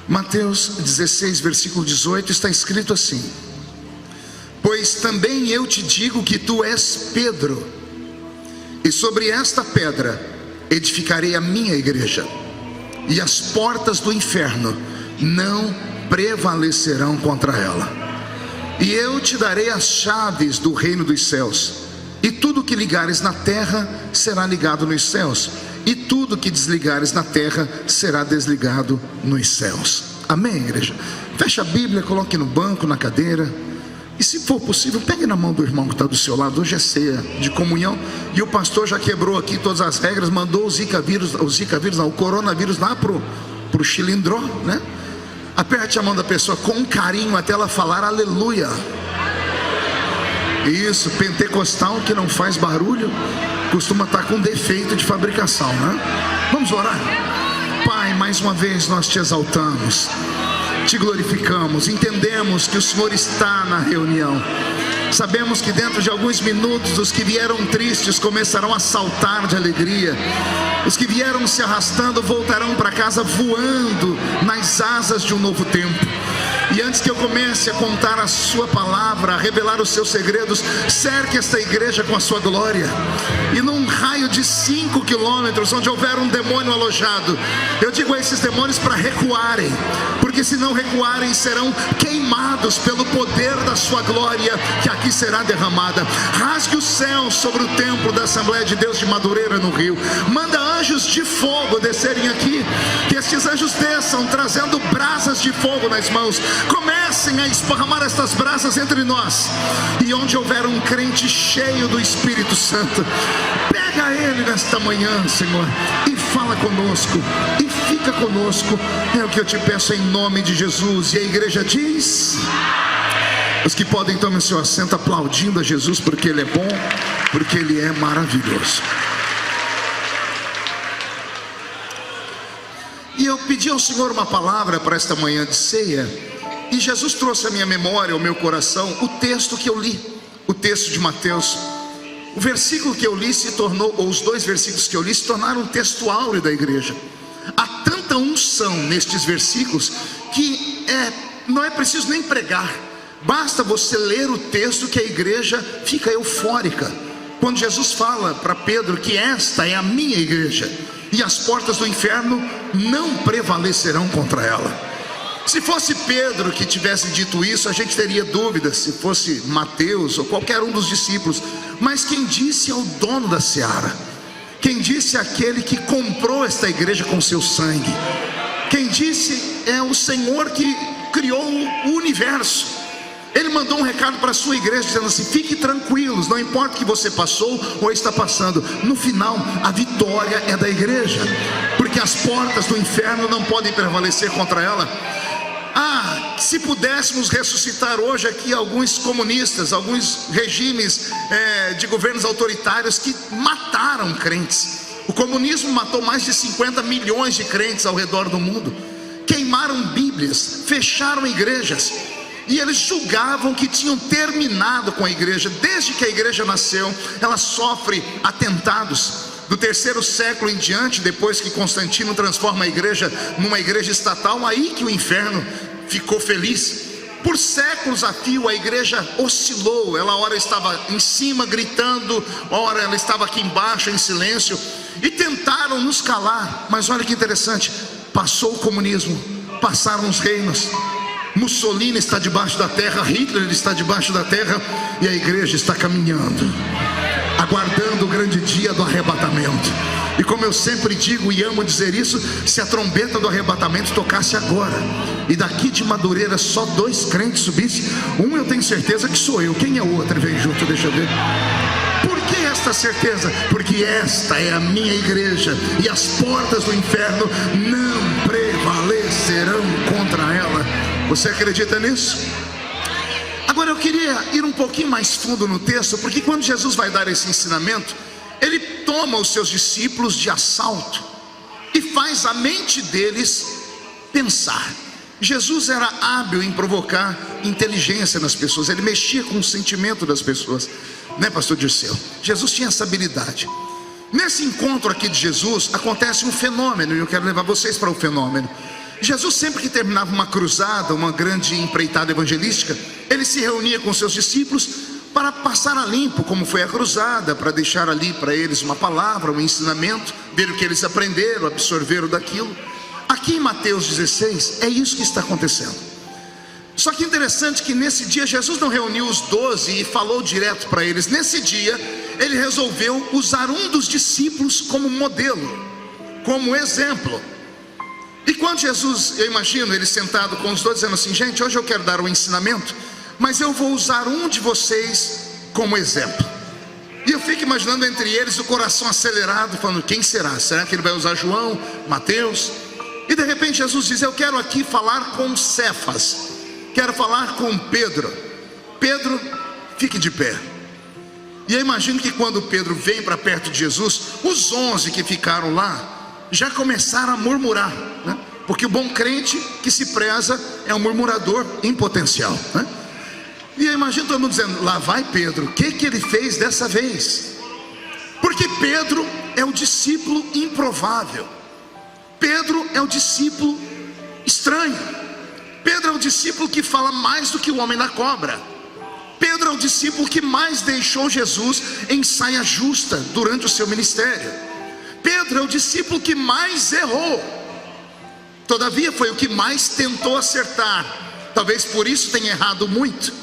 Mateus 16, versículo 18, está escrito assim: pois também eu te digo que tu és Pedro, e sobre esta pedra edificarei a minha igreja, e as portas do inferno não prevalecerão contra ela. E eu te darei as chaves do reino dos céus, e tudo que ligares na terra será ligado nos céus, e tudo que desligares na terra será desligado nos céus. Amém, igreja? Feche a Bíblia, coloque no banco, na cadeira, e se for possível, pegue na mão do irmão que está do seu lado. Hoje é ceia de comunhão, e o pastor já quebrou aqui todas as regras, mandou o coronavírus lá pro Chilindró, né? Aperte a mão da pessoa com carinho até ela falar aleluia. Isso, pentecostal que não faz barulho costuma estar com defeito de fabricação, né? Vamos orar. Pai, mais uma vez nós te exaltamos, te glorificamos, entendemos que o Senhor está na reunião. Sabemos que dentro de alguns minutos os que vieram tristes começarão a saltar de alegria. Os que vieram se arrastando voltarão para casa voando nas asas de um novo tempo. E antes que eu comece a contar a sua palavra, a revelar os seus segredos, cerque esta igreja com a sua glória. E num raio de 5 quilômetros, onde houver um demônio alojado, eu digo a esses demônios para recuarem, porque se não recuarem, serão queimados pelo poder da sua glória, que aqui será derramada. Rasgue o céu sobre o templo da Assembleia de Deus de Madureira, no Rio. Manda anjos de fogo descerem aqui, que estes anjos desçam trazendo brasas de fogo nas mãos. Comecem a esparramar estas brasas entre nós, e onde houver um crente cheio do Espírito Santo, pega ele nesta manhã, Senhor, e fala conosco, e fica conosco. É o que eu te peço em nome de Jesus. E a igreja diz: os que podem, tomem seu assento aplaudindo a Jesus, porque Ele é bom, porque Ele é maravilhoso. E eu pedi ao Senhor uma palavra para esta manhã de ceia, e Jesus trouxe à minha memória, ao meu coração, o texto que eu li, o texto de Mateus. O versículo que eu li se tornou, ou os 2 versículos que eu li, se tornaram um texto áureo da igreja. Há tanta unção nestes versículos que não é preciso nem pregar, basta você ler o texto que a igreja fica eufórica. Quando Jesus fala para Pedro que esta é a minha igreja, e as portas do inferno não prevalecerão contra ela. Se fosse Pedro que tivesse dito isso, a gente teria dúvidas se fosse Mateus ou qualquer um dos discípulos. Mas quem disse é o dono da seara. Quem disse é aquele que comprou esta igreja com seu sangue. Quem disse é o Senhor que criou o universo. Ele mandou um recado para a sua igreja dizendo assim: fique tranquilos, não importa o que você passou ou está passando, no final a vitória é da igreja, porque as portas do inferno não podem prevalecer contra ela. Se pudéssemos ressuscitar hoje aqui alguns comunistas, alguns regimes de governos autoritários que mataram crentes. O comunismo matou mais de 50 milhões de crentes ao redor do mundo. Queimaram Bíblias, fecharam igrejas, e eles julgavam que tinham terminado com a igreja. Desde que a igreja nasceu, ela sofre atentados. Do 3º século em diante, depois que Constantino transforma a igreja numa igreja estatal, aí que o inferno ficou feliz. Por séculos a fio a igreja oscilou. Ela ora estava em cima gritando, ora ela estava aqui embaixo em silêncio, e tentaram nos calar. Mas olha que interessante, passou o comunismo, passaram os reinos, Mussolini está debaixo da terra, Hitler está debaixo da terra, e a igreja está caminhando, aguardando o grande dia do arrebatamento. E como eu sempre digo e amo dizer isso, se a trombeta do arrebatamento tocasse agora, e daqui de Madureira só 2 crentes subissem, um eu tenho certeza que sou eu. Quem é o outro? Vem junto, deixa eu ver. Por que esta certeza? Porque esta é a minha igreja, e as portas do inferno não prevalecerão contra ela. Você acredita nisso? Agora eu queria ir um pouquinho mais fundo no texto, porque quando Jesus vai dar esse ensinamento, ele toma os seus discípulos de assalto e faz a mente deles pensar. Jesus era hábil em provocar inteligência nas pessoas, ele mexia com o sentimento das pessoas, né, pastor Dirceu? Jesus tinha essa habilidade. Nesse encontro aqui de Jesus acontece um fenômeno, e eu quero levar vocês para o fenômeno. Jesus, sempre que terminava uma cruzada, uma grande empreitada evangelística, ele se reunia com seus discípulos para passar a limpo como foi a cruzada, para deixar ali para eles uma palavra, um ensinamento, ver o que eles aprenderam, absorveram daquilo. Aqui em Mateus 16, é isso que está acontecendo. Só que interessante que nesse dia Jesus não reuniu os 12 e falou direto para eles. Nesse dia ele resolveu usar um dos discípulos como modelo, como exemplo. E quando Jesus, eu imagino ele sentado com os 12 dizendo assim: gente, hoje eu quero dar um ensinamento, mas eu vou usar um de vocês como exemplo. E eu fico imaginando entre eles o coração acelerado, falando: quem será? Será que ele vai usar João, Mateus? E de repente Jesus diz: eu quero aqui falar com Cefas, quero falar com Pedro. Pedro, fique de pé. E eu imagino que quando Pedro vem para perto de Jesus, os 11 que ficaram lá já começaram a murmurar, né? Porque o bom crente que se preza é um murmurador em potencial, né? E eu imagino todo mundo dizendo: lá vai Pedro, o que ele fez dessa vez? Porque Pedro é o discípulo improvável, Pedro é o discípulo estranho, Pedro é o discípulo que fala mais do que o homem da cobra, Pedro é o discípulo que mais deixou Jesus em saia justa durante o seu ministério, Pedro é o discípulo que mais errou, todavia foi o que mais tentou acertar, talvez por isso tenha errado muito.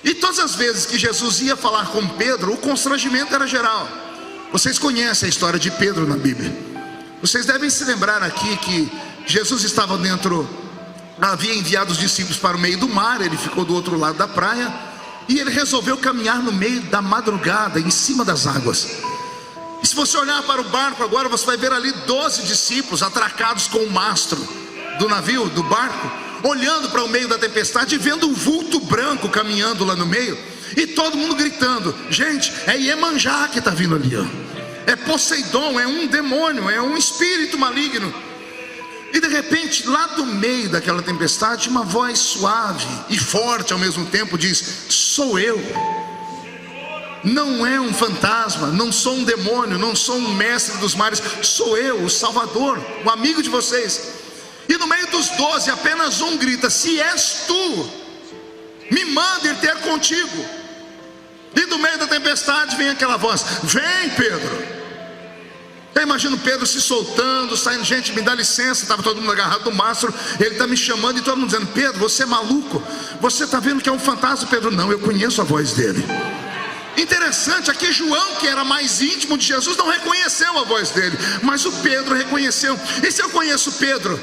E todas as vezes que Jesus ia falar com Pedro, o constrangimento era geral. Vocês conhecem a história de Pedro na Bíblia. Vocês devem se lembrar aqui que Jesus estava dentro, havia enviado os discípulos para o meio do mar, ele ficou do outro lado da praia, e ele resolveu caminhar no meio da madrugada, em cima das águas. E se você olhar para o barco agora, você vai ver ali 12 discípulos atracados com o mastro do navio, do barco, olhando para o meio da tempestade e vendo um vulto branco caminhando lá no meio, e todo mundo gritando: gente, é Iemanjá que está vindo ali, ó. É Poseidon, é um demônio, é um espírito maligno. E de repente, lá do meio daquela tempestade, uma voz suave e forte ao mesmo tempo diz: sou eu. Não é um fantasma, não sou um demônio, não sou um mestre dos mares, sou eu, o Salvador, o amigo de vocês. E no meio dos 12, apenas um grita: se és tu, me manda ir ter contigo. E do meio da tempestade vem aquela voz: vem Pedro. Eu imagino Pedro se soltando, saindo: gente, me dá licença. Estava todo mundo agarrado no mastro, ele está me chamando, e todo mundo dizendo: Pedro, você é maluco, você está vendo que é um fantasma? Pedro: não, eu conheço a voz dele. Interessante, aqui João, que era mais íntimo de Jesus, não reconheceu a voz dele, mas o Pedro reconheceu. E se eu conheço Pedro,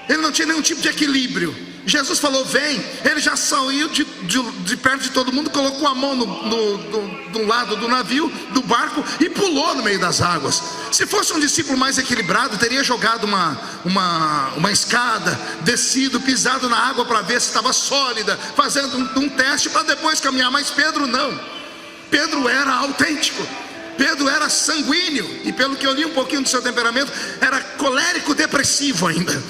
ele não tinha nenhum tipo de equilíbrio. Jesus falou: vem. Ele já saiu de perto de todo mundo, colocou a mão do lado do navio, do barco, e pulou no meio das águas. Se fosse um discípulo mais equilibrado, teria jogado uma escada, descido, pisado na água para ver se estava sólida, fazendo um teste para depois caminhar. Mas Pedro não. Pedro era autêntico, Pedro era sanguíneo, e pelo que eu li um pouquinho do seu temperamento, era colérico depressivo ainda.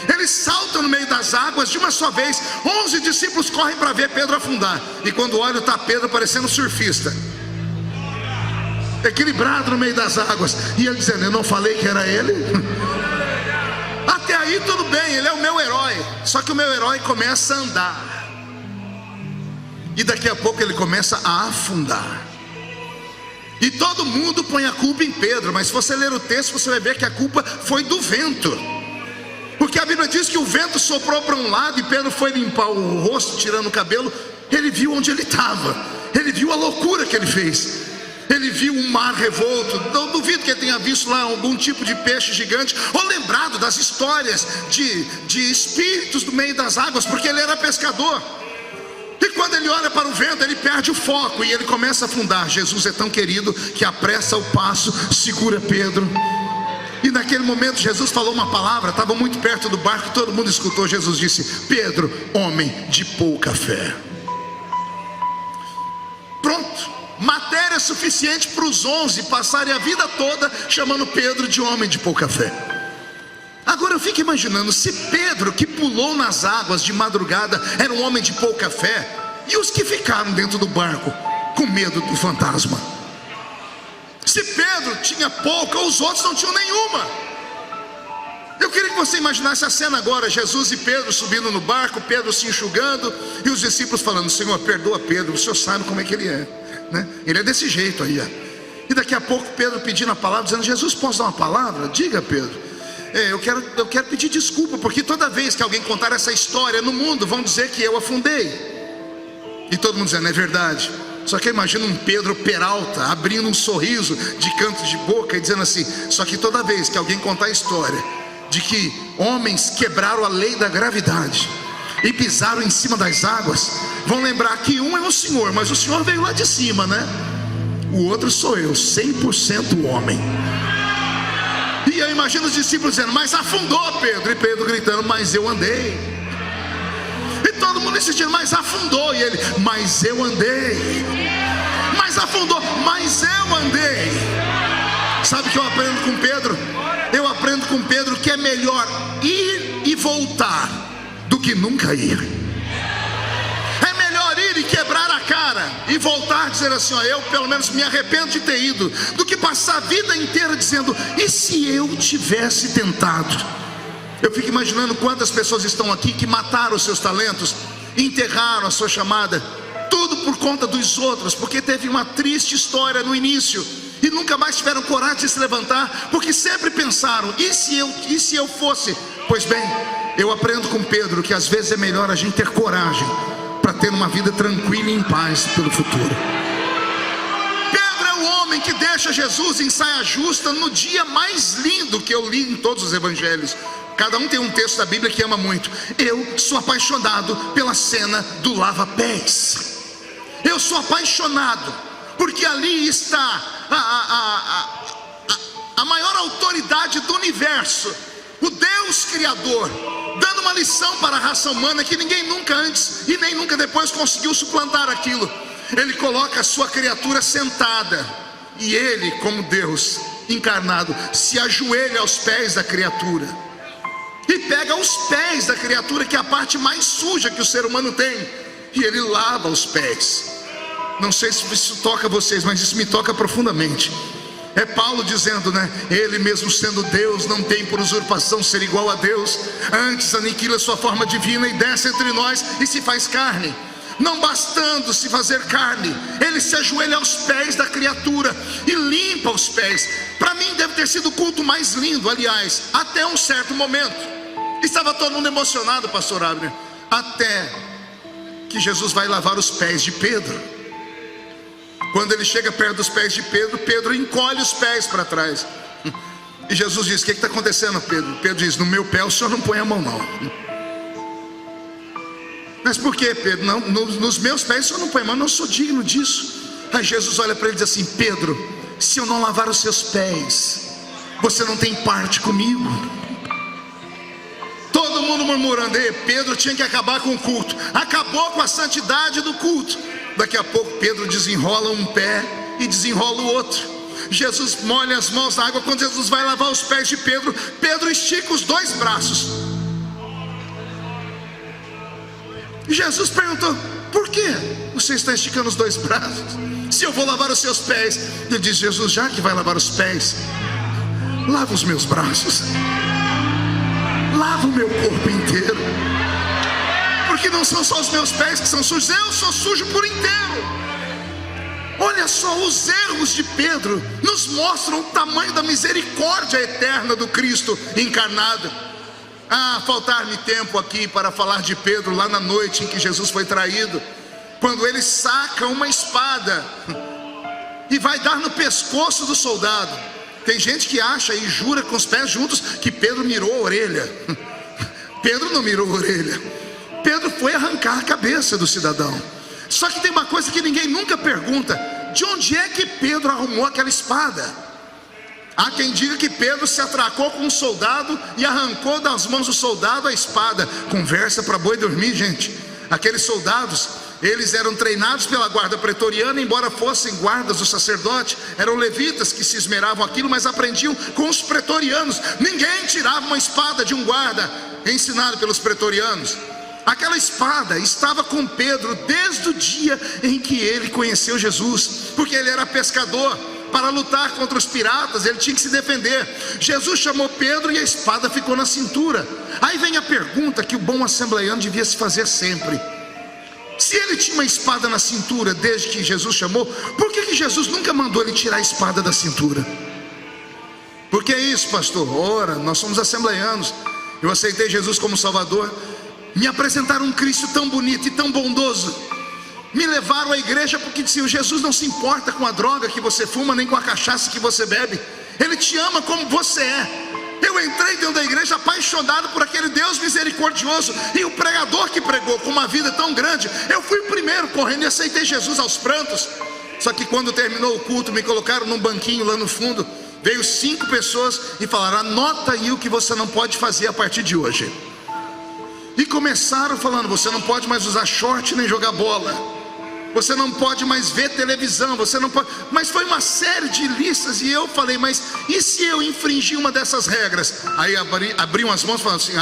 Ele salta no meio das águas de uma só vez. 11 discípulos correm para ver Pedro afundar, e quando olham, está Pedro parecendo um surfista, equilibrado no meio das águas. E ele dizendo: eu não falei que era ele? Até aí tudo bem, ele é o meu herói. Só que o meu herói começa a andar, e daqui a pouco ele começa a afundar. E todo mundo põe a culpa em Pedro, mas se você ler o texto, você vai ver que a culpa foi do vento. Porque a Bíblia diz que o vento soprou para um lado, e Pedro foi limpar o rosto, tirando o cabelo. Ele viu onde ele estava, ele viu a loucura que ele fez, ele viu um mar revolto. Não duvido que ele tenha visto lá algum tipo de peixe gigante, ou lembrado das histórias de espíritos no meio das águas, porque ele era pescador. E quando ele olha para o vento, ele perde o foco e ele começa a afundar. Jesus é tão querido que apressa o passo, segura Pedro. E naquele momento Jesus falou uma palavra, estava muito perto do barco, todo mundo escutou. Jesus disse: Pedro, homem de pouca fé. Pronto, matéria suficiente para os 11 passarem a vida toda chamando Pedro de homem de pouca fé. Agora eu fico imaginando, se Pedro, que pulou nas águas de madrugada, era um homem de pouca fé, e os que ficaram dentro do barco com medo do fantasma? Se Pedro tinha pouca, os outros não tinham nenhuma. Eu queria que você imaginasse a cena agora, Jesus e Pedro subindo no barco, Pedro se enxugando e os discípulos falando: Senhor, perdoa Pedro, o Senhor sabe como é que ele é, né? Ele é desse jeito aí, ó. E daqui a pouco Pedro pedindo a palavra, dizendo: Jesus, posso dar uma palavra? Diga, Pedro. Eu quero pedir desculpa, porque toda vez que alguém contar essa história no mundo, vão dizer que eu afundei. E todo mundo dizendo: é verdade. Só que eu imagino um Pedro Peralta abrindo um sorriso de canto de boca e dizendo assim: só que toda vez que alguém contar a história de que homens quebraram a lei da gravidade e pisaram em cima das águas, vão lembrar que um é o Senhor, mas o Senhor veio lá de cima, né? O outro sou eu, 100% homem. E eu imagino os discípulos dizendo: mas afundou Pedro. E Pedro gritando: mas eu andei. E todo mundo insistindo: mas afundou. E ele: mas eu andei. Mas afundou, mas eu andei. Sabe o que eu aprendo com Pedro? Eu aprendo com Pedro que é melhor ir e voltar do que nunca ir. É melhor ir e quebrar a cara e voltar, dizer assim: ó, eu pelo menos me arrependo de ter ido, do que passar a vida inteira dizendo: e se eu tivesse tentado? Eu fico imaginando quantas pessoas estão aqui que mataram os seus talentos, enterraram a sua chamada, tudo por conta dos outros, porque teve uma triste história no início e nunca mais tiveram coragem de se levantar, porque sempre pensaram: e se eu fosse? Pois bem, eu aprendo com Pedro que às vezes é melhor a gente ter coragem para ter uma vida tranquila e em paz pelo futuro. Pedro é o homem que deixa Jesus em saia justa no dia mais lindo que eu li em todos os evangelhos. Cada um tem um texto da Bíblia que ama muito. Eu sou apaixonado pela cena do lava-pés. Eu sou apaixonado porque ali está a maior autoridade do universo, o Deus Criador, dando uma lição para a raça humana que ninguém nunca antes e nem nunca depois conseguiu suplantar aquilo. Ele coloca a sua criatura sentada e ele, como Deus encarnado, se ajoelha aos pés da criatura e pega os pés da criatura, que é a parte mais suja que o ser humano tem, e ele lava os pés. Não sei se isso toca vocês, mas isso me toca profundamente. É Paulo dizendo, né? Ele mesmo sendo Deus, não tem por usurpação ser igual a Deus. Antes aniquila sua forma divina e desce entre nós e se faz carne. Não bastando se fazer carne, ele se ajoelha aos pés da criatura e limpa os pés. Para mim deve ter sido o culto mais lindo, aliás, até um certo momento. Estava todo mundo emocionado, pastor Abner, até que Jesus vai lavar os pés de Pedro. Quando ele chega perto dos pés de Pedro, Pedro encolhe os pés para trás. E Jesus diz: o que está acontecendo, Pedro? Pedro diz: no meu pé o senhor não põe a mão não. Mas por que, Pedro? Não, nos meus pés o senhor não põe a mão, não sou digno disso. Aí Jesus olha para ele e diz assim: Pedro, se eu não lavar os seus pés, você não tem parte comigo. Todo mundo murmurando: Pedro tinha que acabar com o culto. Acabou com a santidade do culto. Daqui a pouco Pedro desenrola um pé e desenrola o outro. Jesus molha as mãos na água. Quando Jesus vai lavar os pés de Pedro, Pedro estica os dois braços. E Jesus perguntou: por que você está esticando os dois braços? Se eu vou lavar os seus pés. Ele diz: Jesus, já que vai lavar os pés, lava os meus braços, lava o meu corpo inteiro. Porque não são só os meus pés que são sujos, eu sou sujo por inteiro. Olha só, os erros de Pedro nos mostram o tamanho da misericórdia eterna do Cristo encarnado. Faltar-me tempo aqui para falar de Pedro lá na noite em que Jesus foi traído, quando ele saca uma espada e vai dar no pescoço do soldado. Tem gente que acha e jura com os pés juntos que Pedro mirou a orelha. Pedro não mirou a orelha. Pedro foi arrancar a cabeça do cidadão. Só que tem uma coisa que ninguém nunca pergunta: de onde é que Pedro arrumou aquela espada? Há quem diga que Pedro se atracou com um soldado e arrancou das mãos do soldado a espada. Conversa para boi dormir, gente. Aqueles soldados, eles eram treinados pela guarda pretoriana, embora fossem guardas do sacerdote. Eram levitas que se esmeravam aquilo, mas aprendiam com os pretorianos. Ninguém tirava uma espada de um guarda ensinado pelos pretorianos. Aquela espada estava com Pedro desde o dia em que ele conheceu Jesus, porque ele era pescador. para lutar contra os piratas, ele tinha que se defender. Jesus chamou Pedro e a espada ficou na cintura. Aí vem a pergunta que o bom assembleiano devia se fazer sempre: se ele tinha uma espada na cintura desde que Jesus chamou, por que Jesus nunca mandou ele tirar a espada da cintura? Por que isso, pastor? Ora, nós somos assembleianos, eu aceitei Jesus como Salvador, me apresentaram um Cristo tão bonito e tão bondoso, me levaram à igreja porque diziam: Jesus não se importa com a droga que você fuma, nem com a cachaça que você bebe, Ele te ama como você é. Eu entrei dentro da igreja apaixonado por aquele Deus misericordioso, e o pregador que pregou com uma vida tão grande, eu fui o primeiro correndo e aceitei Jesus aos prantos. Só que quando terminou o culto, me colocaram num banquinho lá no fundo, veio 5 pessoas e falaram: anota aí o que você não pode fazer a partir de hoje. E começaram falando: você não pode mais usar short nem jogar bola, você não pode mais ver televisão, você não pode. Mas foi uma série de listas, e eu falei: mas e se eu infringir uma dessas regras? Aí abriam as mãos e falaram assim: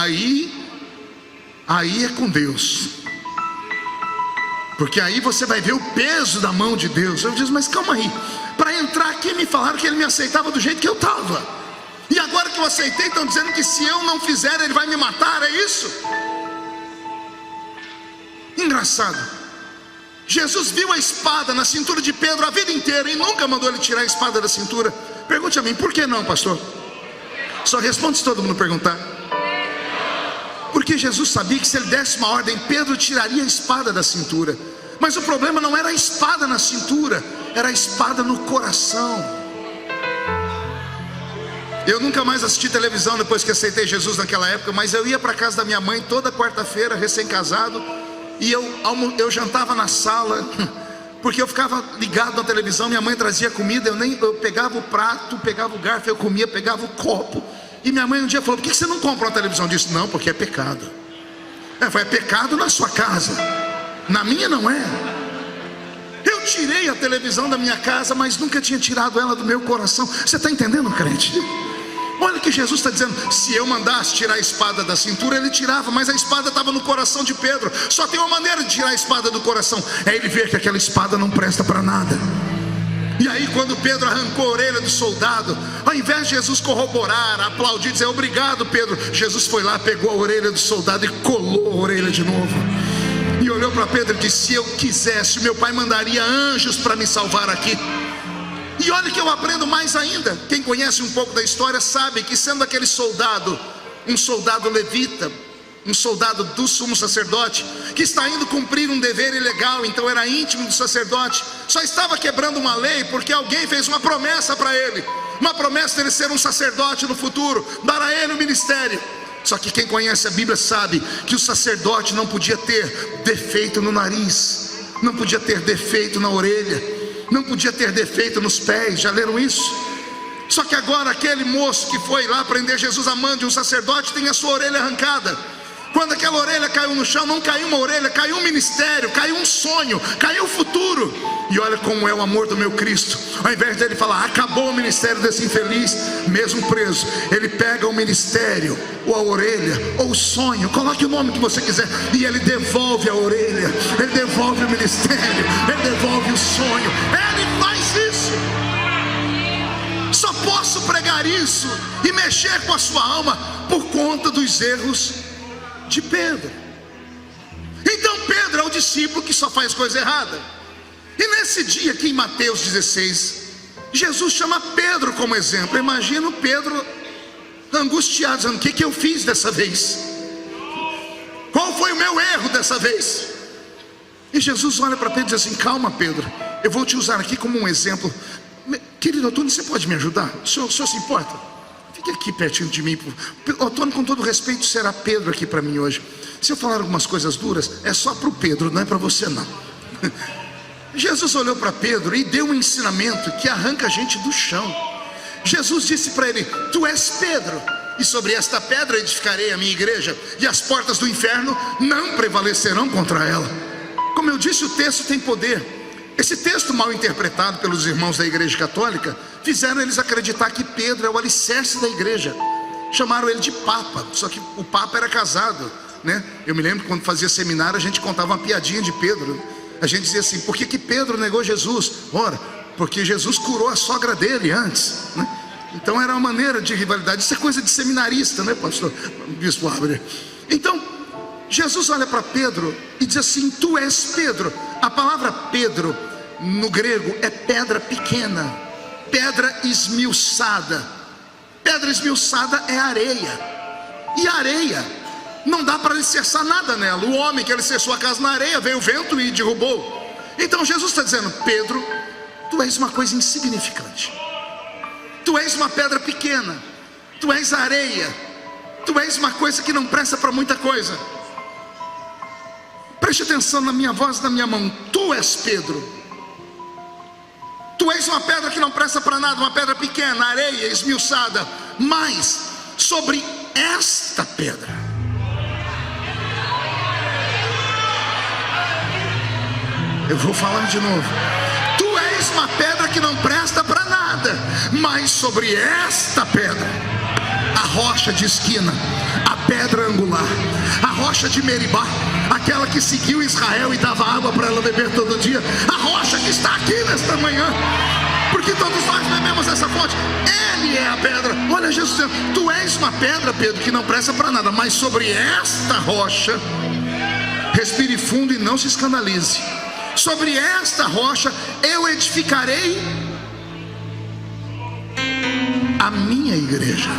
aí é com Deus, porque aí você vai ver o peso da mão de Deus. Eu disse: mas calma aí, para entrar aqui me falaram que Ele me aceitava do jeito que eu estava, e agora que eu aceitei, estão dizendo que se eu não fizer Ele vai me matar, é isso? Engraçado, Jesus viu a espada na cintura de Pedro a vida inteira e nunca mandou ele tirar a espada da cintura. Pergunte a mim: por que não, pastor? Só responde se todo mundo perguntar. Porque Jesus sabia que se ele desse uma ordem, Pedro tiraria a espada da cintura. Mas o problema não era a espada na cintura, era a espada no coração. Eu nunca mais assisti televisão depois que aceitei Jesus naquela época, mas eu ia para a casa da minha mãe toda quarta-feira, recém-casado, e eu jantava na sala, porque eu ficava ligado na televisão. Minha mãe trazia comida, eu pegava o prato, pegava o garfo, eu comia, pegava o copo. E minha mãe um dia falou: por que você não compra uma televisão? Eu disse: não, porque é pecado. É pecado na sua casa, na minha não é. Eu tirei a televisão da minha casa, mas nunca tinha tirado ela do meu coração. Você está entendendo, crente? Olha o que Jesus está dizendo: se eu mandasse tirar a espada da cintura, ele tirava, mas a espada estava no coração de Pedro. Só tem uma maneira de tirar a espada do coração: é ele ver que aquela espada não presta para nada. E aí quando Pedro arrancou a orelha do soldado, ao invés de Jesus corroborar, aplaudir, dizer: obrigado, Pedro, Jesus foi lá, pegou a orelha do soldado e colou a orelha de novo. E olhou para Pedro e disse: se eu quisesse, meu pai mandaria anjos para me salvar aqui. E olha que eu aprendo mais ainda. Quem conhece um pouco da história sabe que, sendo aquele soldado um soldado levita, um soldado do sumo sacerdote, que está indo cumprir um dever ilegal, então era íntimo do sacerdote, só estava quebrando uma lei porque alguém fez uma promessa para ele, uma promessa de ele ser um sacerdote no futuro, dar a ele o ministério. Só que quem conhece a Bíblia sabe que o sacerdote não podia ter defeito no nariz, não podia ter defeito na orelha, não podia ter defeito nos pés. Já leram isso? Só que agora aquele moço que foi lá prender Jesus à mão de um sacerdote tem a sua orelha arrancada. Quando aquela orelha caiu no chão, não caiu uma orelha, caiu um ministério, caiu um sonho, caiu o futuro. E olha como é o amor do meu Cristo. Ao invés dele falar: acabou o ministério desse infeliz, mesmo preso, ele pega o ministério, ou a orelha, ou o sonho, coloque o nome que você quiser, e ele devolve a orelha, ele devolve o ministério, ele devolve o sonho. Ele faz isso. Só posso pregar isso e mexer com a sua alma por conta dos erros de Pedro. Então Pedro é o discípulo que só faz coisa errada. E nesse dia aqui em Mateus 16, Jesus chama Pedro como exemplo. Imagina o Pedro angustiado, dizendo: o que eu fiz dessa vez? Qual foi o meu erro dessa vez? E Jesus olha para Pedro e diz assim: calma, Pedro, eu vou te usar aqui como um exemplo. Querido Antônio, você pode me ajudar? O senhor se importa? Fique aqui pertinho de mim. Antônio, com todo respeito, será Pedro aqui para mim hoje. Se eu falar algumas coisas duras, é só para o Pedro, não é para você não. Jesus olhou para Pedro e deu um ensinamento que arranca a gente do chão. Jesus disse para ele: tu és Pedro, e sobre esta pedra edificarei a minha igreja, e as portas do inferno não prevalecerão contra ela. Como eu disse, o texto tem poder. Esse texto mal interpretado pelos irmãos da igreja católica fizeram eles acreditar que Pedro é o alicerce da igreja. Chamaram ele de Papa, só que o Papa era casado, né? Eu me lembro quando fazia seminário, a gente contava uma piadinha de Pedro. A gente dizia assim: por que Pedro negou Jesus? Ora, porque Jesus curou a sogra dele antes, né? Então era uma maneira de rivalidade. Isso é coisa de seminarista, né, pastor? Bispo Abre. Então Jesus olha para Pedro e diz assim: tu és Pedro. A palavra Pedro no grego é pedra pequena, pedra esmiuçada. Pedra esmiuçada é areia, e areia não dá para alicerçar nada nela. O homem que alicerçou a casa na areia, veio o vento e derrubou. Então Jesus está dizendo: Pedro, tu és uma coisa insignificante, tu és uma pedra pequena, tu és areia, tu és uma coisa que não presta para muita coisa. Preste atenção na minha voz e na minha mão. Tu és Pedro. Tu és uma pedra que não presta para nada, uma pedra pequena, areia esmiuçada. Mas sobre esta pedra, eu vou falar de novo. Tu és uma pedra que não presta para nada, mas sobre esta pedra, a rocha de esquina, a pedra angular, a rocha de Meribá, aquela que seguiu Israel e dava água para ela beber todo dia, a rocha que está aqui nesta manhã, porque todos nós bebemos essa fonte, Ele é a pedra. Olha Jesus dizendo: tu és uma pedra, Pedro, que não presta para nada, mas sobre esta rocha, respire fundo e não se escandalize, sobre esta rocha eu edificarei a minha igreja.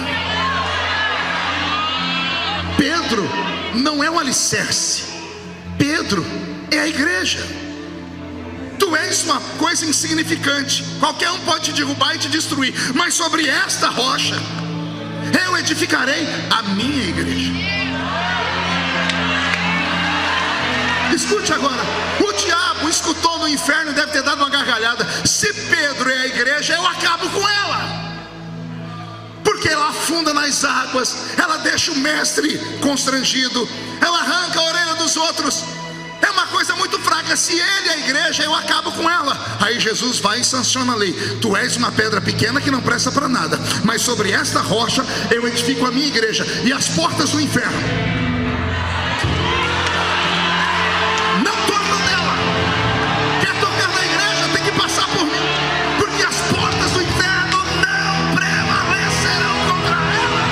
Pedro não é um alicerce, Pedro é a igreja. Tu és uma coisa insignificante, qualquer um pode te derrubar e te destruir, mas sobre esta rocha eu edificarei a minha igreja. Escute agora, o diabo escutou no inferno e deve ter dado uma gargalhada. Se Pedro é a igreja, eu acabo com ela, porque ela afunda nas águas, ela deixa o mestre constrangido, ela arranca a orelha dos outros. É uma coisa muito fraca. Se ele é a igreja, eu acabo com ela. Aí Jesus vai e sanciona a lei: tu és uma pedra pequena que não presta para nada, mas sobre esta rocha eu edifico a minha igreja, e as portas do inferno não tocam nela. Quer tocar na igreja, tem que passar por mim, porque as portas do inferno não prevalecerão contra ela.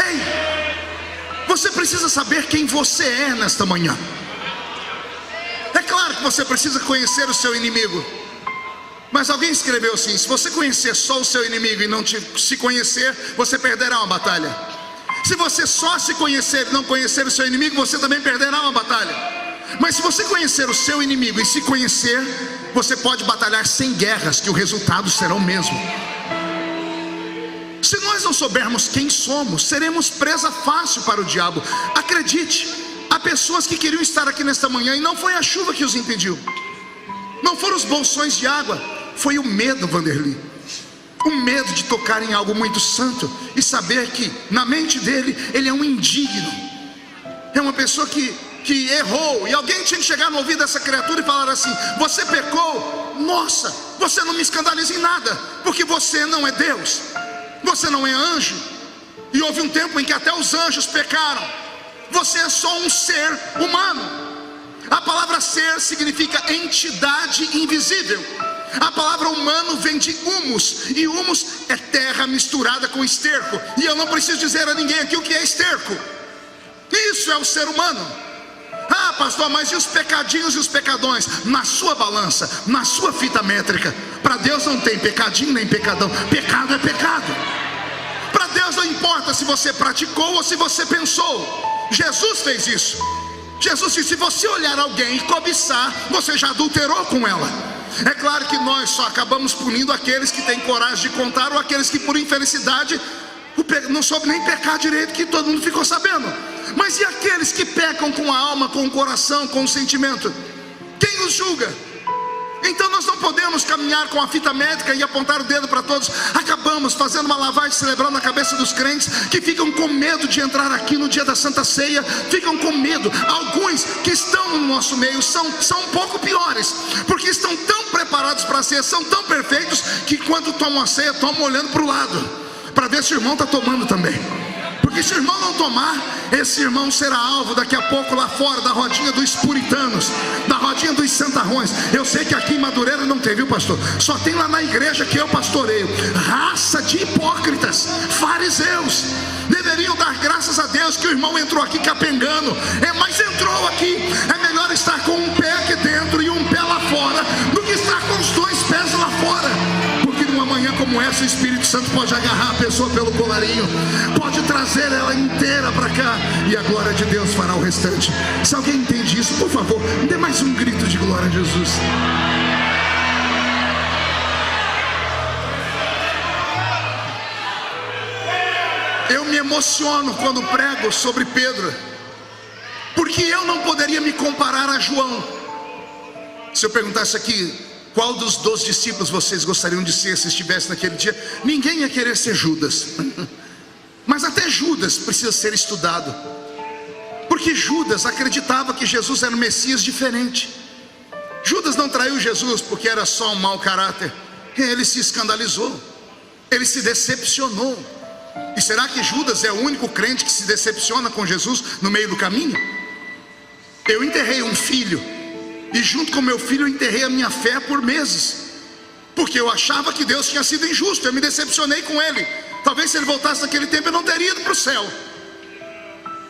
Ei, você precisa saber quem você é nesta manhã. É claro que você precisa conhecer o seu inimigo, mas alguém escreveu assim: se você conhecer só o seu inimigo e não se conhecer, você perderá uma batalha. Se você só se conhecer e não conhecer o seu inimigo, você também perderá uma batalha. Mas se você conhecer o seu inimigo e se conhecer, você pode batalhar sem guerras, que o resultado será o mesmo. Se nós não soubermos quem somos, seremos presa fácil para o diabo. Acredite, há pessoas que queriam estar aqui nesta manhã e não foi a chuva que os impediu, não foram os bolsões de água, foi o medo, Vanderly. O medo de tocar em algo muito santo e saber que na mente dele, ele é um indigno, é uma pessoa que errou, e alguém tinha que chegar no ouvido dessa criatura e falar assim: você pecou, nossa, você não me escandaliza em nada, porque você não é Deus, você não é anjo, e houve um tempo em que até os anjos pecaram. Você é só um ser humano. A palavra ser significa entidade invisível. A palavra humano vem de humus, e humus é terra misturada com esterco, e eu não preciso dizer a ninguém aqui o que é esterco. Isso é o ser humano. Ah, pastor, mas e os pecadinhos e os pecadões? Na sua balança, na sua fita métrica, para Deus não tem pecadinho nem pecadão. Pecado é pecado. Para Deus não importa se você praticou ou se você pensou. Jesus fez isso. Jesus disse: se você olhar alguém e cobiçar, você já adulterou com ela. É claro que nós só acabamos punindo aqueles que têm coragem de contar, ou aqueles que por infelicidade não soube nem pecar direito, que todo mundo ficou sabendo. Mas e aqueles que pecam com a alma, com o coração, com o sentimento? Quem os julga? Então nós não podemos caminhar com a fita médica e apontar o dedo para todos. Acabamos fazendo uma lavagem cerebral na cabeça dos crentes que ficam com medo de entrar aqui no dia da Santa Ceia. Ficam com medo. Alguns que estão no nosso meio são um pouco piores, porque estão tão preparados para a ceia, são tão perfeitos, que quando tomam a ceia, tomam olhando para o lado, para ver se o irmão está tomando também. Porque se o irmão não tomar, esse irmão será alvo daqui a pouco lá fora da rodinha dos puritanos, da rodinha dos santarrões. Eu sei que aqui em Madureira não tem, viu, pastor? Só tem lá na igreja que eu pastoreio. Raça de hipócritas, fariseus. Deveriam dar graças a Deus que o irmão entrou aqui capengando. Mas entrou aqui. É melhor estar com um pé aqui dentro e um pé lá fora do que estar com os dois pés lá fora. Porque numa manhã como essa, o Espírito Santo pode agarrar a pessoa pelo colarinho, pode trazer ela inteira para cá, e a glória de Deus fará o restante. Se alguém entende isso, por favor, dê mais um grito de glória a Jesus. Eu me emociono quando prego sobre Pedro, porque eu não poderia me comparar a João. Se eu perguntasse aqui, qual dos 12 discípulos vocês gostariam de ser se estivesse naquele dia? Ninguém ia querer ser Judas. Mas até Judas precisa ser estudado, porque Judas acreditava que Jesus era um Messias diferente. Judas não traiu Jesus porque era só um mau caráter. Ele se escandalizou, ele se decepcionou. E será que Judas é o único crente que se decepciona com Jesus no meio do caminho? Eu enterrei um filho, e junto com meu filho eu enterrei a minha fé por meses, porque eu achava que Deus tinha sido injusto. Eu me decepcionei com ele. Talvez se ele voltasse naquele tempo eu não teria ido para o céu.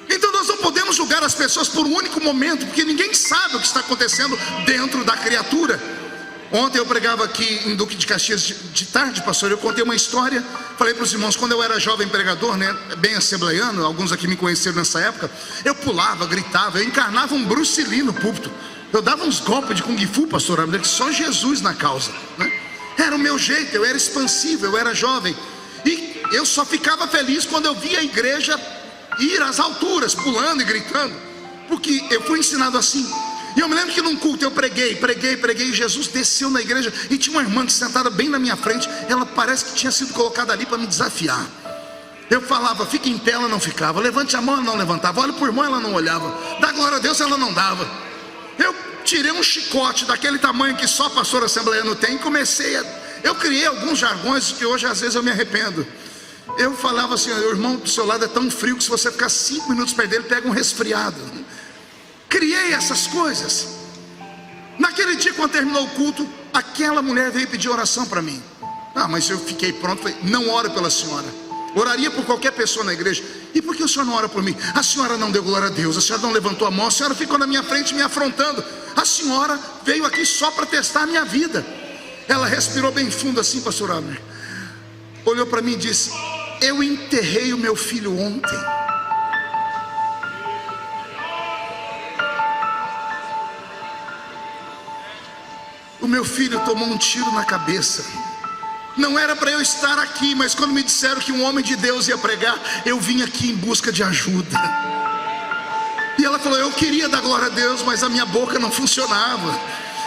Então nós não podemos julgar as pessoas por um único momento, porque ninguém sabe o que está acontecendo dentro da criatura. Ontem eu pregava aqui em Duque de Caxias de tarde, pastor. Eu contei uma história, falei para os irmãos, quando eu era jovem pregador, né, bem assembleiano, alguns aqui me conheceram nessa época. Eu pulava, gritava, eu encarnava um Bruce Lee no púlpito. Eu dava uns golpes de Kung Fu, pastor, só Jesus na causa, né? Era o meu jeito, eu era expansivo, eu era jovem. E eu só ficava feliz quando eu via a igreja ir às alturas, pulando e gritando, porque eu fui ensinado assim. E eu me lembro que num culto eu preguei, e Jesus desceu na igreja, e tinha uma irmã sentada bem na minha frente. Ela parece que tinha sido colocada ali para me desafiar. Eu falava, fica em pé, ela não ficava. Levante a mão, ela não levantava. Olha para o irmão, ela não olhava. Dá glória a Deus, ela não dava. Eu tirei um chicote daquele tamanho que só pastor assembleiano tem, e eu criei alguns jargões que hoje às vezes eu me arrependo. Eu falava assim: o irmão do seu lado é tão frio que se você ficar 5 minutos perto dele, pega um resfriado. Criei essas coisas. Naquele dia, quando terminou o culto, aquela mulher veio pedir oração para mim. Mas eu fiquei pronto, falei: não oro pela senhora. Oraria por qualquer pessoa na igreja. E por que o senhor não ora por mim? A senhora não deu glória a Deus, a senhora não levantou a mão, a senhora ficou na minha frente me afrontando. A senhora veio aqui só para testar a minha vida. Ela respirou bem fundo assim, pastor Abner, olhou para mim e disse: eu enterrei o meu filho ontem. O meu filho tomou um tiro na cabeça. Não era para eu estar aqui, mas quando me disseram que um homem de Deus ia pregar, eu vim aqui em busca de ajuda. E ela falou: eu queria dar glória a Deus, mas a minha boca não funcionava.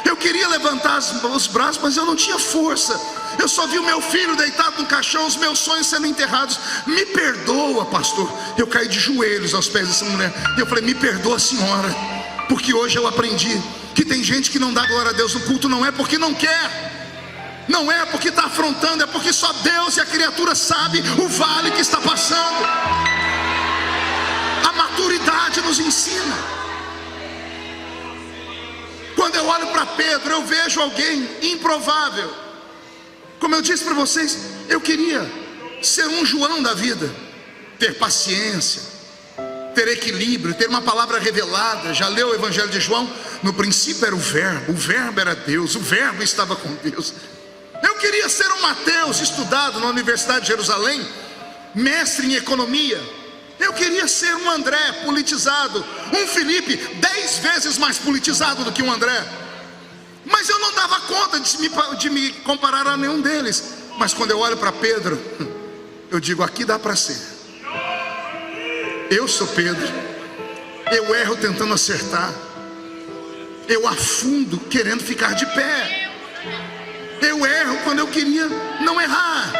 Eu queria levantar os braços, mas eu não tinha força. Eu só vi o meu filho deitado no caixão, os meus sonhos sendo enterrados. Me perdoa, pastor. Eu caí de joelhos aos pés dessa mulher. E eu falei: me perdoa, senhora, porque hoje eu aprendi que tem gente que não dá glória a Deus no culto, não é porque não quer, não é porque está afrontando, é porque só Deus e a criatura sabe o vale que está passando. A maturidade nos ensina. Quando eu olho para Pedro, eu vejo alguém improvável. Como eu disse para vocês, eu queria ser um João da vida, ter paciência, ter equilíbrio, ter uma palavra revelada. Já leu o Evangelho de João? No princípio era o Verbo era Deus, o Verbo estava com Deus. Eu queria ser um Mateus, estudado na Universidade de Jerusalém, mestre em economia. Eu queria ser um André, politizado, um Felipe, 10 vezes mais politizado do que um André. Mas eu não dava conta de me comparar a nenhum deles. Mas quando eu olho para Pedro, eu digo: aqui dá para ser. Eu sou Pedro. Eu erro tentando acertar. Eu afundo querendo ficar de pé. Eu erro quando eu queria não errar.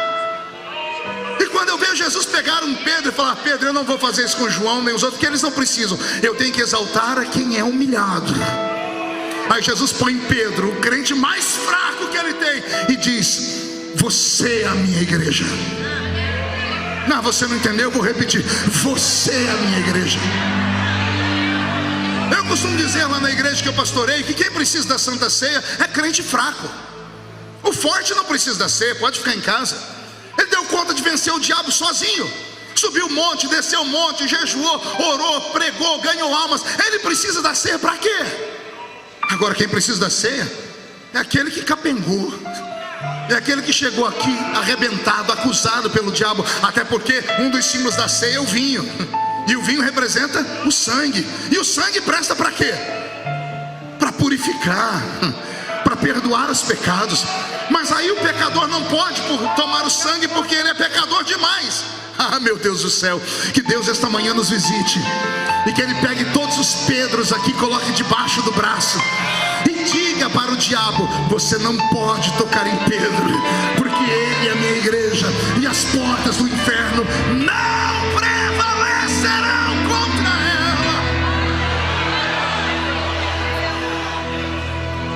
E quando eu vejo Jesus pegar um Pedro e falar: Pedro, eu não vou fazer isso com João nem os outros, porque eles não precisam. Eu tenho que exaltar a quem é humilhado. Aí Jesus põe Pedro, o crente mais fraco que ele tem, e diz: você é a minha igreja. Não, você não entendeu, eu vou repetir: você é a minha igreja. Eu costumo dizer lá na igreja que eu pastorei que quem precisa da Santa Ceia é crente fraco. O forte não precisa da ceia, pode ficar em casa. Ele deu conta de vencer o diabo sozinho. Subiu o monte, desceu o monte, jejuou, orou, pregou, ganhou almas. Ele precisa da ceia para quê? Agora quem precisa da ceia é aquele que capengou, é aquele que chegou aqui arrebentado, acusado pelo diabo. Até porque um dos símbolos da ceia é o vinho, e o vinho representa o sangue. E o sangue presta para quê? Para purificar, para perdoar os pecados. Mas aí o pecador não pode tomar o sangue, porque ele é pecador demais. Ah, meu Deus do céu, que Deus esta manhã nos visite, e que Ele pegue todos os Pedros aqui, coloque debaixo do braço, e diga para o diabo: você não pode tocar em Pedro, porque ele é a minha igreja, e as portas do inferno não prevalecerão contra ela.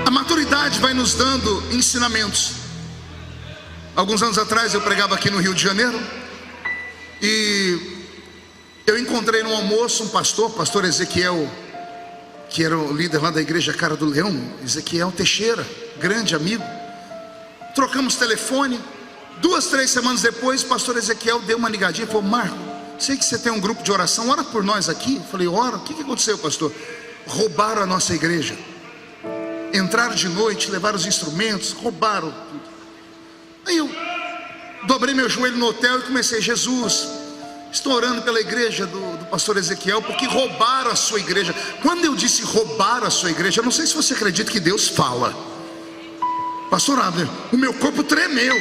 A maturidade vai nos dando ensinamentos. Alguns anos atrás eu pregava aqui no Rio de Janeiro, e eu encontrei no almoço um pastor Ezequiel, que era o líder lá da igreja Cara do Leão, Ezequiel Teixeira, grande amigo. Trocamos telefone. 2, 3 semanas depois, o pastor Ezequiel deu uma ligadinha e falou: Marco, sei que você tem um grupo de oração, ora por nós aqui. Eu falei: ora. O que aconteceu, pastor? Roubaram a nossa igreja, entraram de noite, levaram os instrumentos, roubaram tudo. Aí eu dobrei meu joelho no hotel e comecei: Jesus, estou orando pela igreja do pastor Ezequiel, porque roubaram a sua igreja. Quando eu disse roubaram a sua igreja, eu não sei se você acredita que Deus fala. Pastor Abner, o meu corpo tremeu.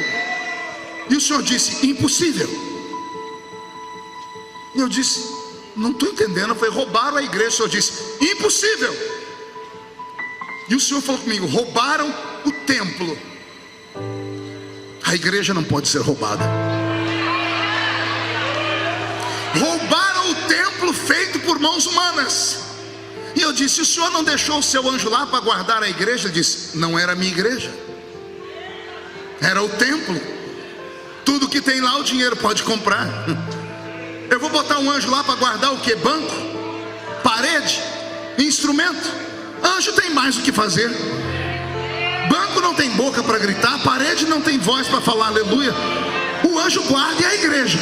E o senhor disse: impossível. E eu disse: não estou entendendo. Eu falei: roubaram a igreja. O senhor disse: impossível. E o senhor falou comigo: roubaram o templo. A igreja não pode ser roubada. Roubaram o templo feito por mãos humanas. E eu disse: o senhor não deixou o seu anjo lá para guardar a igreja? Ele disse: não era a minha igreja, era o templo. Tudo que tem lá o dinheiro pode comprar. Eu vou botar um anjo lá para guardar o que? Banco, parede, instrumento. Anjo tem mais o que fazer. Banco não tem boca para gritar, parede não tem voz para falar aleluia. O anjo guarda é a igreja.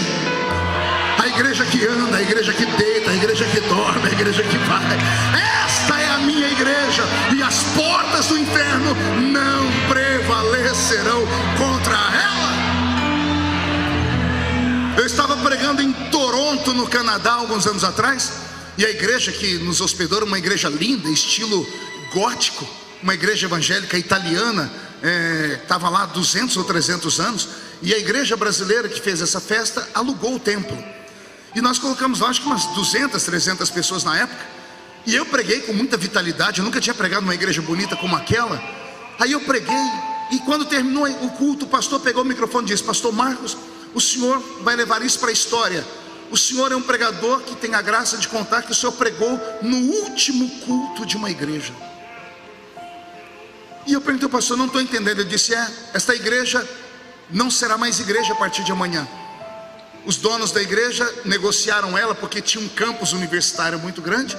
A igreja que anda, a igreja que deita, a igreja que dorme, a igreja que vai. Esta é a minha igreja, e as portas do inferno não prevalecerão contra ela. Eu estava pregando em Toronto, no Canadá, alguns anos atrás, e a igreja que nos hospedou era uma igreja linda, estilo gótico, uma igreja evangélica italiana, estava lá há 200 ou 300 anos, e a igreja brasileira que fez essa festa alugou o templo, e nós colocamos lá acho que umas 200, 300 pessoas na época, e eu preguei com muita vitalidade. Eu nunca tinha pregado numa igreja bonita como aquela. Aí eu preguei, e quando terminou o culto, o pastor pegou o microfone e disse: pastor Marcos, o senhor vai levar isso para a história. O senhor é um pregador que tem a graça de contar que o senhor pregou no último culto de uma igreja. E eu perguntei ao pastor: não estou entendendo. Ele disse: esta igreja não será mais igreja a partir de amanhã. Os donos da igreja negociaram ela, porque tinha um campus universitário muito grande.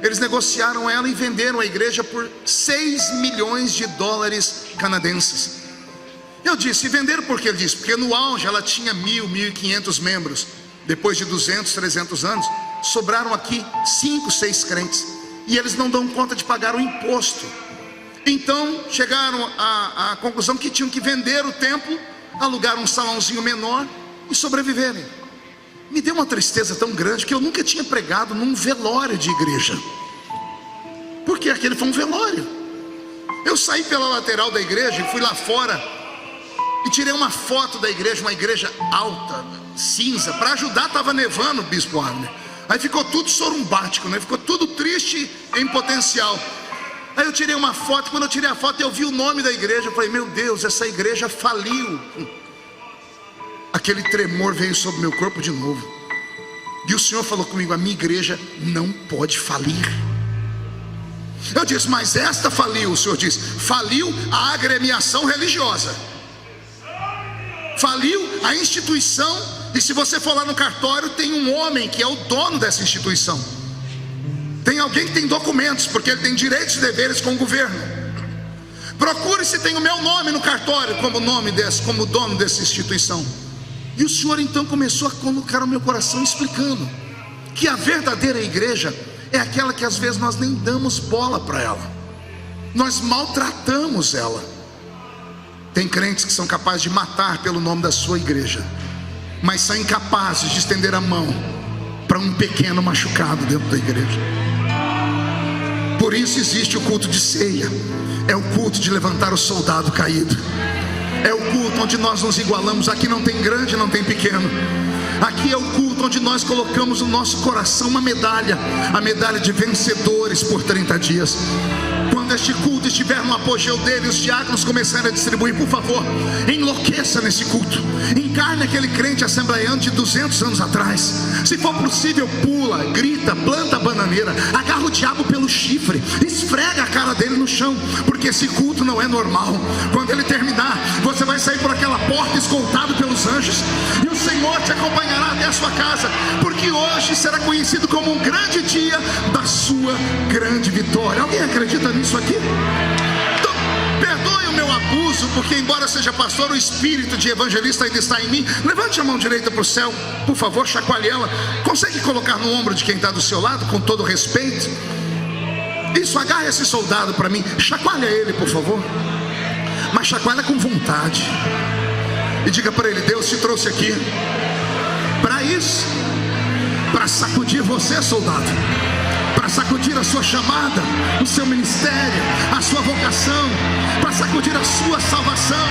Eles negociaram ela e venderam a igreja por 6 milhões de dólares canadenses. Eu disse: e venderam por quê? Ele disse: porque no auge ela tinha 1.000, 1.500 membros. Depois de 200, 300 anos, sobraram aqui 5, 6 crentes, e eles não dão conta de pagar o imposto. Então chegaram à conclusão que tinham que vender o templo, alugar um salãozinho menor e sobreviverem. Me deu uma tristeza tão grande que eu nunca tinha pregado num velório de igreja, porque aquele foi um velório. Eu saí pela lateral da igreja e fui lá fora e tirei uma foto da igreja, uma igreja alta, cinza. Para ajudar, estava nevando, bispo Abner. Aí ficou tudo sorumbático, né? Ficou tudo triste em potencial. Aí eu tirei uma foto, quando eu tirei a foto eu vi o nome da igreja. Eu falei, meu Deus, essa igreja faliu. Aquele tremor veio sobre meu corpo de novo. E o Senhor falou comigo, a minha igreja não pode falir. Eu disse, mas esta faliu. O Senhor disse, faliu a agremiação religiosa, faliu a instituição. E se você for lá no cartório, tem um homem que é o dono dessa instituição. Tem alguém que tem documentos, porque ele tem direitos e deveres com o governo. Procure se tem o meu nome no cartório como dono dessa instituição. E o Senhor então começou a colocar no meu coração, explicando que a verdadeira igreja é aquela que às vezes nós nem damos bola para ela, nós maltratamos ela. Tem crentes que são capazes de matar pelo nome da sua igreja, mas são incapazes de estender a mão para um pequeno machucado dentro da igreja. Por isso existe o culto de ceia. É o culto de levantar o soldado caído. É o culto onde nós nos igualamos. Aqui não tem grande, não tem pequeno. Aqui é o culto onde nós colocamos no nosso coração uma medalha, a medalha de vencedores por 30 dias. Quando este culto estiver no apogeu dele, os diáconos começarem a distribuir, por favor, enlouqueça nesse culto. Encarne aquele crente assembleiano de 200 anos atrás. Se for possível, pula, grita, planta a bananeira, agarra o diabo pelo chifre, esfrega a cara dele no chão, porque esse culto não é normal. Quando ele terminar, você vai sair por aquela porta escoltado pelos anjos, e o Senhor te acompanhará até a sua casa, porque hoje será conhecido como um grande dia da sua grande vitória. Alguém acredita nisso aqui? Então, perdoe o meu abuso, porque embora seja pastor, o espírito de evangelista ainda está em mim. Levante a mão direita para o céu, por favor, chacoalhe ela. Consegue colocar no ombro de quem está do seu lado, com todo respeito? Isso, agarre esse soldado para mim, chacoalha ele, por favor, mas chacoalha com vontade, e diga para ele, Deus te trouxe aqui para isso, para sacudir você, soldado, para sacudir a sua chamada, o seu ministério, a sua vocação, para sacudir a sua salvação.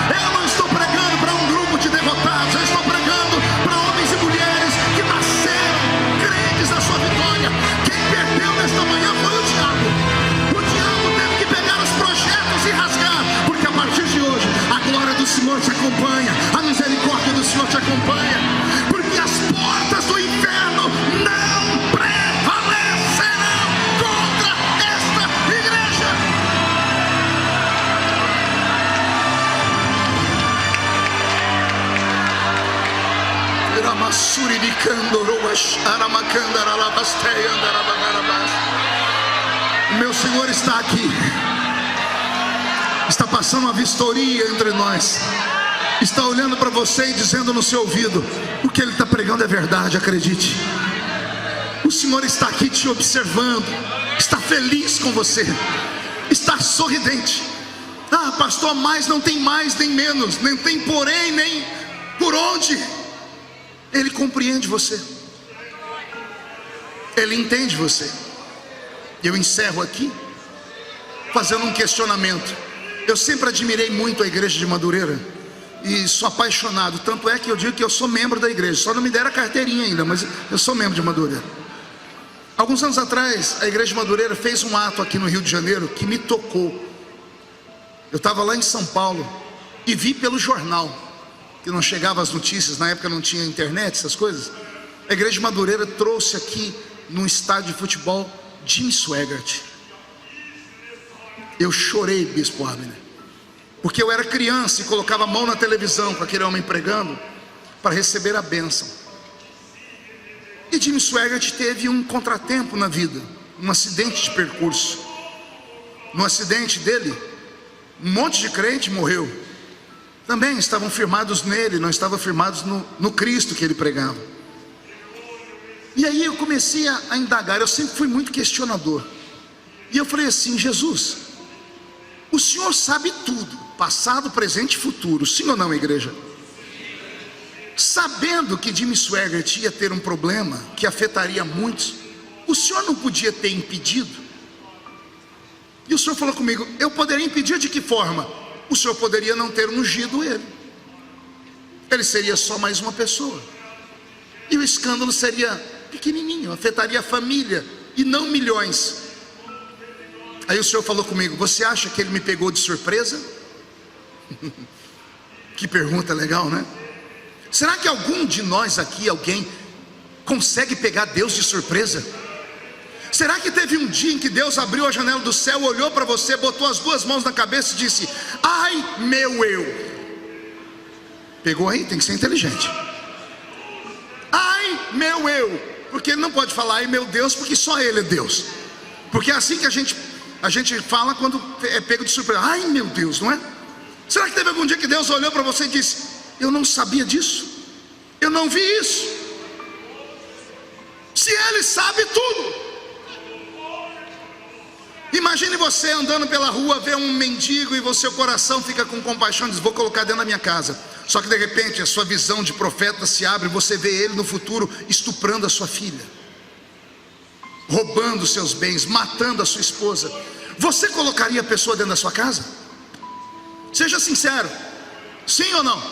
Eu não estou pregando para um grupo de derrotados, eu estou pregando para homens e mulheres que nasceram crentes da sua vitória. Quem perdeu nesta manhã foi o diabo. O diabo teve que pegar os projetos e rasgar, porque a partir de hoje a glória do Senhor te acompanha, a misericórdia do Senhor te acompanha, porque as portas do inferno não prevalecerão contra esta igreja. O meu Senhor está aqui, está passando uma vistoria entre nós, está olhando para você e dizendo no seu ouvido, o que ele está pregando é verdade, acredite. O Senhor está aqui te observando, está feliz com você, está sorridente. Ah, pastor, mas não tem mais nem menos, nem tem porém, nem por onde. Ele compreende você, ele entende você. Eu encerro aqui fazendo um questionamento. Eu sempre admirei muito a igreja de Madureira e sou apaixonado, tanto é que eu digo que eu sou membro da igreja, só não me deram a carteirinha ainda, mas eu sou membro de Madureira. Alguns anos atrás, a igreja de Madureira fez um ato aqui no Rio de Janeiro que me tocou. Eu estava lá em São Paulo e vi pelo jornal, que não chegava as notícias, na época não tinha internet, essas coisas. A igreja de Madureira trouxe aqui num estádio de futebol Jim Swaggart. Eu chorei, bispo Abner, porque eu era criança e colocava a mão na televisão com aquele homem pregando para receber a bênção. E Jim Swaggart teve um contratempo na vida, um acidente de percurso. No acidente dele, um monte de crente morreu. Também estavam firmados nele, não estavam firmados no Cristo que ele pregava. E aí eu comecei a indagar, eu sempre fui muito questionador. E eu falei assim, Jesus, o Senhor sabe tudo, passado, presente e futuro, sim ou não, igreja? Sabendo que Jim Swaggart ia ter um problema que afetaria muitos, o Senhor não podia ter impedido? E o Senhor falou comigo, eu poderia impedir de que forma? O Senhor poderia não ter ungido ele, ele seria só mais uma pessoa, e o escândalo seria pequenininho, afetaria a família e não milhões. Aí o Senhor falou comigo: você acha que Ele me pegou de surpresa? Que pergunta legal, né? Será que algum de nós aqui, alguém consegue pegar Deus de surpresa? Será que teve um dia em que Deus abriu a janela do céu, olhou para você, botou as duas mãos na cabeça e disse: ai meu eu? Pegou aí? Tem que ser inteligente. Ai meu eu, porque Ele não pode falar ai meu Deus, porque só Ele é Deus. Porque é assim que a gente fala quando é pego de surpresa. Ai meu Deus, não é? Será que teve algum dia que Deus olhou para você e disse: eu não sabia disso, eu não vi isso? Se Ele sabe tudo. Imagine você andando pela rua, vê um mendigo e seu coração fica com compaixão, diz: vou colocar dentro da minha casa. Só que de repente a sua visão de profeta se abre, você vê ele no futuro estuprando a sua filha, roubando seus bens, matando a sua esposa. Você colocaria a pessoa dentro da sua casa? Seja sincero, sim ou não?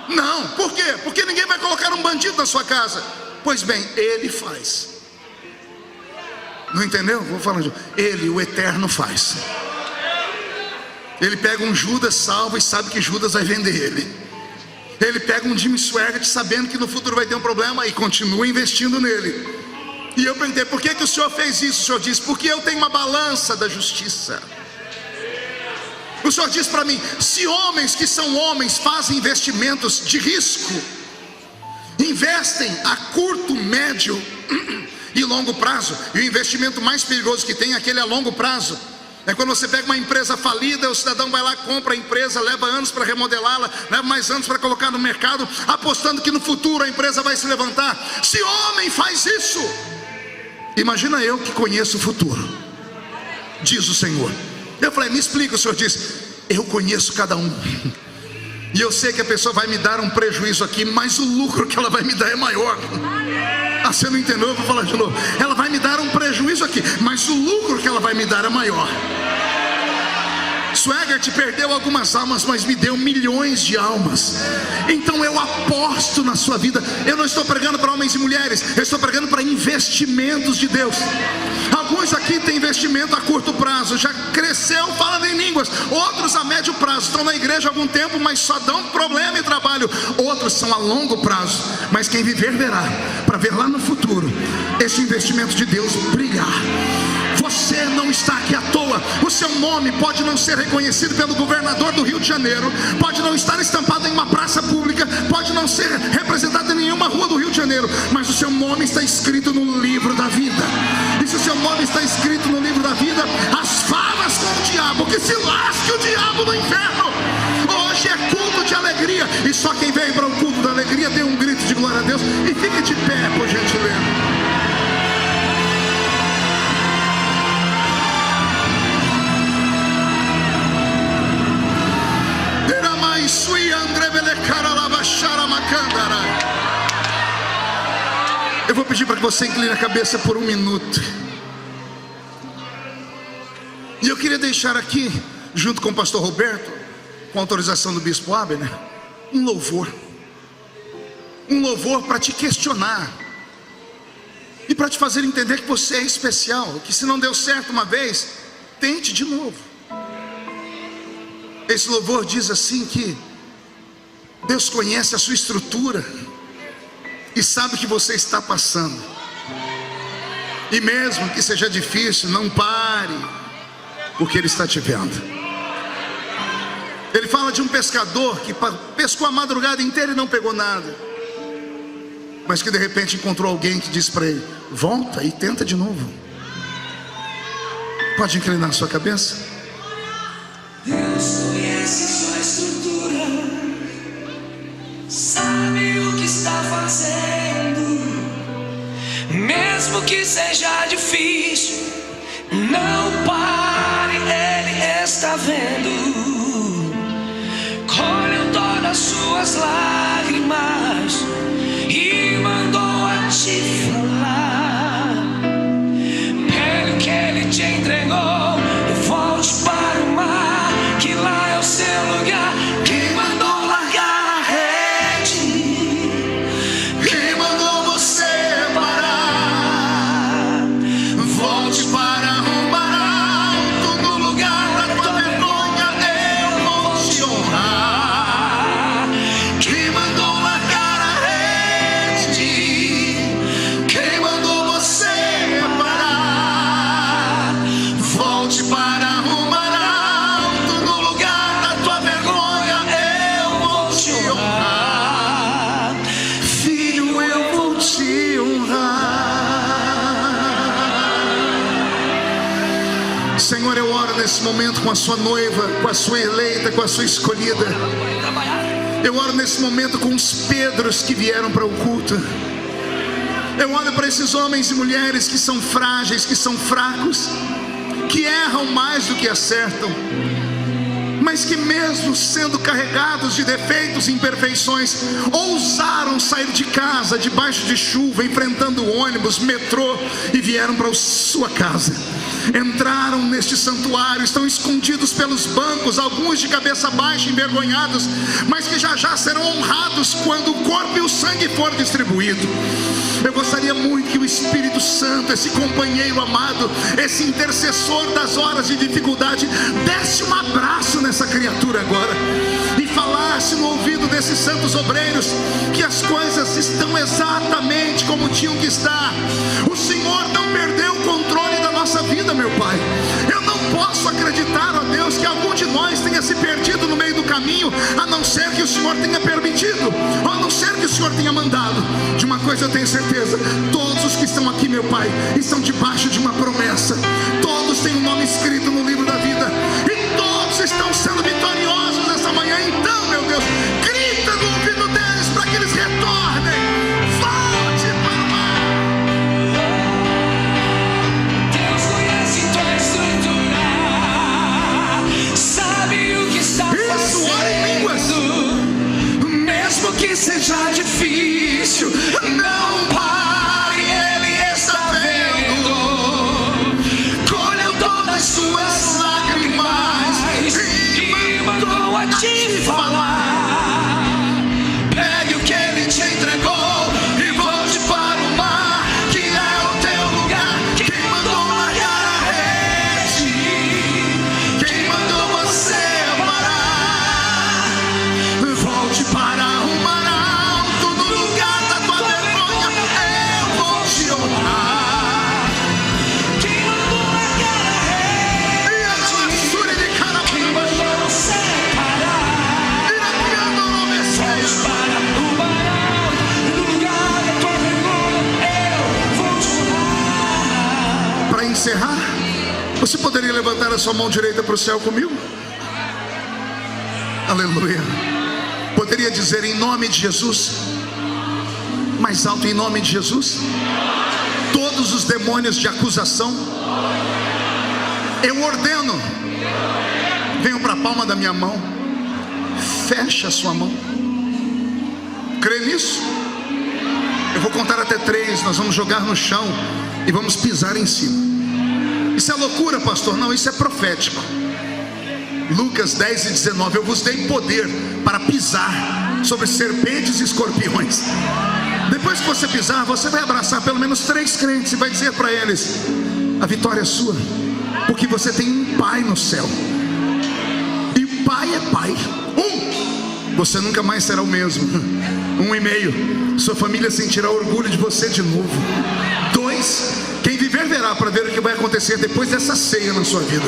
Não, por quê? Porque ninguém vai colocar um bandido na sua casa. Pois bem, Ele faz. Não entendeu? Vou falar de Ele, o Eterno, faz. Ele pega um Judas salvo e sabe que Judas vai vender ele. Ele pega um Jimmy Swaggart sabendo que no futuro vai ter um problema e continua investindo nele. E eu perguntei: por que o Senhor fez isso? O Senhor disse: porque eu tenho uma balança da justiça. O Senhor diz para mim: se homens que são homens fazem investimentos de risco, investem a curto, médio e longo prazo, e o investimento mais perigoso que tem é aquele a longo prazo. É quando você pega uma empresa falida, o cidadão vai lá, compra a empresa, leva anos para remodelá-la, leva mais anos para colocar no mercado, apostando que no futuro a empresa vai se levantar. Se homem faz isso, imagina eu que conheço o futuro, diz o Senhor. Eu falei: me explica. O Senhor disse: eu conheço cada um, e eu sei que a pessoa vai me dar um prejuízo aqui, mas o lucro que ela vai me dar é maior. Ah, você não entendeu? Eu vou falar de novo. Ela vai me dar um prejuízo aqui, mas o lucro que ela vai me dar é maior. Swaggart perdeu algumas almas, mas me deu milhões de almas. Então eu aposto na sua vida. Eu não estou pregando para homens e mulheres, eu estou pregando para investimentos de Deus. Alguns aqui têm investimento a curto prazo, já cresceu falando em línguas. Outros a médio prazo, estão na igreja há algum tempo, mas só dão problema e trabalho. Outros são a longo prazo, mas quem viver verá, para ver lá no futuro esse investimento de Deus brilhar. Você não está aqui à toa. O seu nome pode não ser reconhecido pelo governador do Rio de Janeiro, pode não estar estampado em uma praça pública, pode não ser representado em nenhuma rua do Rio de Janeiro, mas o seu nome está escrito no livro da vida. E se o seu nome está escrito no livro da vida, as favas com o diabo, que se lasque o diabo no inferno. Hoje é culto de alegria, e só quem veio para o culto da alegria dê um grito de glória a Deus e fique de pé, por gentileza. Eu vou pedir para que você incline a cabeça por um minuto. E eu queria deixar aqui, junto com o pastor Roberto, com autorização do bispo Abner, um louvor para te questionar e para te fazer entender que você é especial, que se não deu certo uma vez, tente de novo. Esse louvor diz assim que Deus conhece a sua estrutura e sabe o que você está passando. E mesmo que seja difícil, não pare, porque Ele está te vendo. Ele fala de um pescador que pescou a madrugada inteira e não pegou nada, mas que de repente encontrou alguém que disse para ele: volta e tenta de novo. Pode inclinar sua cabeça. Deus conhece sua estrutura, sabe o que está fazendo. Mesmo que seja difícil, não pare, Ele está vendo. Colheu todas as suas lágrimas e mandou a te falar. Pegue o que Ele te entregou e volte para o mar, que lá é o seu lugar. Quem mandou largar a rede? Quem mandou você parar? Volte para o mar alto, eu oro nesse momento com a sua noiva, com a sua eleita, com a sua escolhida. Eu oro nesse momento com os Pedros que vieram para o culto. Eu olho para esses homens e mulheres que são frágeis, que são fracos, que erram mais do que acertam, mas que mesmo sendo carregados de defeitos e imperfeições, ousaram sair de casa debaixo de chuva, enfrentando ônibus, metrô, e vieram para a sua casa. Entraram neste santuário, estão escondidos pelos bancos, alguns de cabeça baixa, envergonhados, mas que já já serão honrados quando o corpo e o sangue for distribuído. Eu gostaria muito que o Espírito Santo, esse companheiro amado, esse intercessor das horas de dificuldade, desse um abraço nessa criatura agora e falasse no ouvido desses santos obreiros que as coisas estão exatamente como tinham que estar. O Senhor não perdeu o controle da nossa vida, meu Pai. Eu não posso acreditar, ó Deus, que algum de nós tenha se perdido no meio do caminho, a não ser que o Senhor tenha permitido, ou a não ser que o Senhor tenha mandado. De uma coisa eu tenho certeza: todos os que estão aqui, meu Pai, estão debaixo de uma promessa. Todos têm o nome escrito no livro da vida, e todos estão sendo vitoriosos nessa manhã. Então, meu Deus, grita no ouvido deles para que eles retornem. Volte para o mar. Deus conhece tua estrutura, sabe o que está fazendo. Mesmo que seja difícil, não pare, Ele está vendo. Colheu todas as suas lágrimas e mandou a te falar. Pegue o que Ele te entregou e volte para o mar, que é o teu lugar. Quem mandou largar a rede? Quem mandou você parar? Volte para o mar alto, no lugar da tua vergonha eu vou te honrar. Quem mandou largar a rede? Quem mandou você parar? Volte para o mar alto, no lugar da tua vergonha eu vou te honrar. Para encerrar, você poderia levantar a sua mão direita para o céu comigo? Aleluia. Poderia dizer em nome de Jesus? Mais alto, em nome de Jesus. Todos os demônios de acusação, eu ordeno, venham para a palma da minha mão. Fecha a sua mão. Crê nisso? Eu vou contar até 3, nós vamos jogar no chão e vamos pisar em cima. Isso é loucura, pastor? Não, isso é profético. Lucas 10:19, eu vos dei poder para pisar sobre serpentes e escorpiões. Depois que você pisar, você vai abraçar pelo menos 3 crentes e vai dizer para eles: a vitória é sua, porque você tem um Pai no céu. E o Pai é Pai. Você nunca mais será o mesmo. 1,5, sua família sentirá orgulho de você de novo. 2, quem viver verá para ver o que vai acontecer depois dessa ceia na sua vida.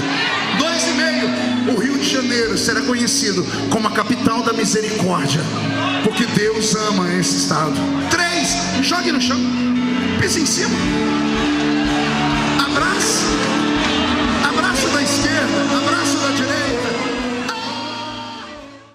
2,5, o Rio de Janeiro será conhecido como a capital da misericórdia, porque Deus ama esse estado. 3, jogue no chão, pise em cima.